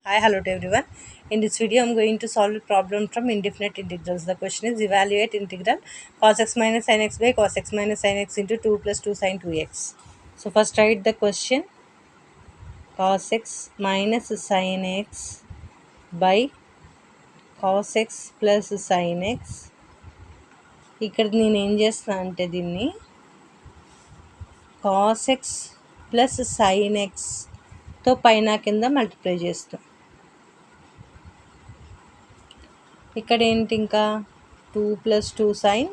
Hi, hello to everyone. In this video, I'm going to solve a problem from indefinite integrals. The question is evaluate integral cos x minus sin x by cos x minus sin x into 2 plus 2 sin 2x. So first write the question cos x minus sin x by cos x plus sin x. ఇక్కడ నేను ఏం చేస్తున్నా అంటే దీన్ని cos x plus sin xతో పైన కింద multiply చేస్తాం. ఇక్కడ ఏంటి ఇంకా 2 plus 2 sin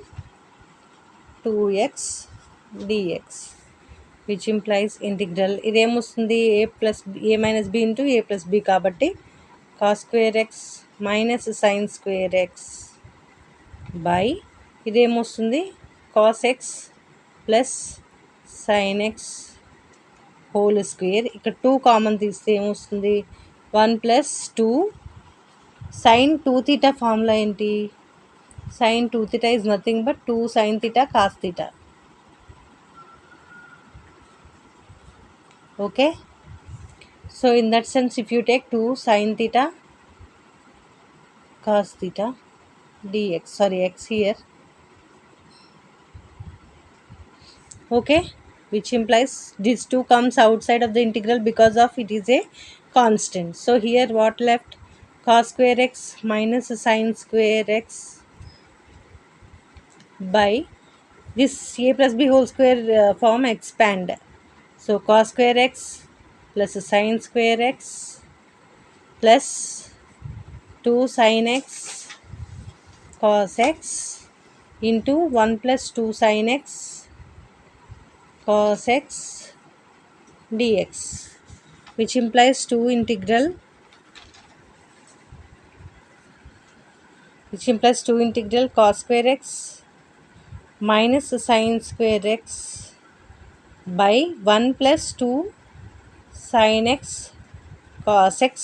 2x dx which implies integral ఇదేమొస్తుంది a minus b into a plus b కాబట్టి cos square x minus sin square x by ఇదేమొస్తుంది cos x plus sin x whole square. ఇక్కడ 2 common తీస్తే ఏమొస్తుంది 1 plus 2 sin 2 theta formula ఏంటి sin 2 theta is nothing but 2 sin theta cos theta. Okay, so in that sense if you take 2 sin theta cos theta dx, sorry x here, okay, which implies this 2 comes outside of the integral because of it is a constant. So here what left, cos square x minus sin square x by this a plus b whole square form expand. So cos square x plus sin square x plus 2 sin x cos x into 1 plus 2 sin x cos x dx, which implies 2 integral cos square x minus sin square x by 1 plus 2 sin x cos x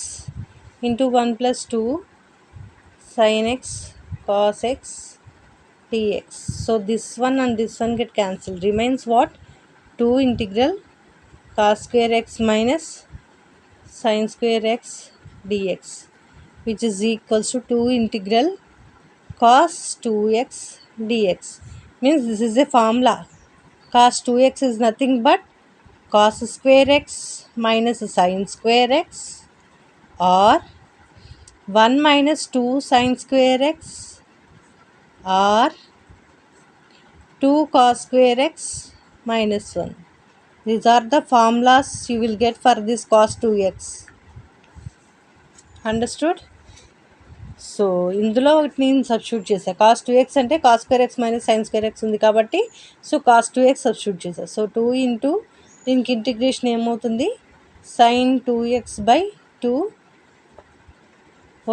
into 1 plus 2 sin x cos x dx. So this one and this one get cancelled. Remains what? 2 integral cos square x minus sin square x dx, which is equals to 2 integral cos 2x dx. Means this is a formula. Cos 2x is nothing but cos square x minus sin square x or 1 minus 2 sin square x or 2 cos square x minus 1. These are the formulas you will get for this cos 2x. Understood? So ఇందులో ఒకటి నేను substitute చేశాను. Cos 2x అంటే cos square x minus sine square x ఉంది కాబట్టి so cos 2x substitute చేశాను. So 2 into దీనికి integration ఏమవుతుంది sine 2x by 2.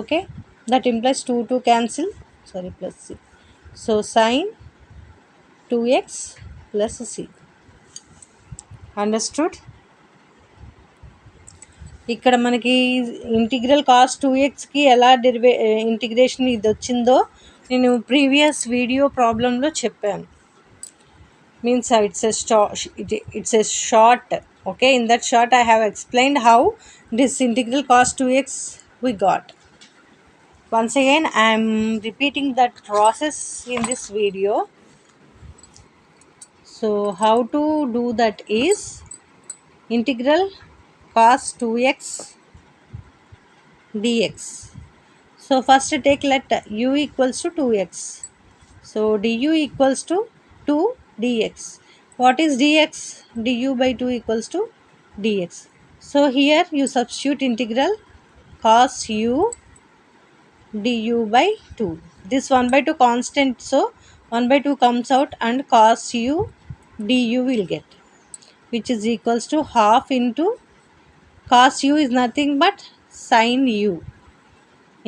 Okay, that implies 2 cancel, sorry plus C. So sine 2x plus C. Understood? ఇక్కడ మనకి integral cos 2xకి ఎలా integration ఇది వచ్చిందో నేను ప్రీవియస్ వీడియో ప్రాబ్లంలో చెప్పాను. Means it's a short. Okay, in that short I have explained how this integral cos 2x we got. Once again I am repeating that process in this video. So how to do that is integral cos 2x dx. So first take let u equals to 2x. So du equals to 2 dx. What is dx? du by 2 equals to dx. So here you substitute integral cos u du by 2. This 1 by 2 constant, so 1 by 2 comes out and cos u du will get, which is equals to half into cos u is nothing but sin u.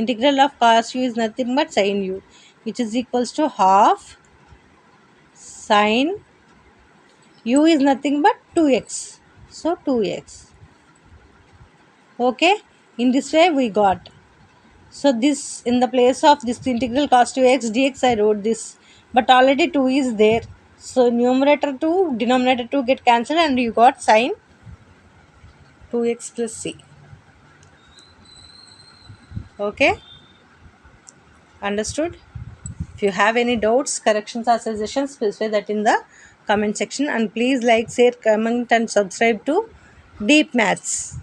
Integral of cos u is nothing but sin u, which is equals to half sin u is nothing but 2x. So 2x. Okay, in this way we got. So this in the place of this integral cos 2x dx I wrote this, but already 2 is there. So numerator 2 denominator 2 get cancelled and you got sin 2x plus c. Okay, understood? If you have any doubts, corrections, or suggestions, please say that in the comment section, and please like, share, comment, and subscribe to Deep Maths.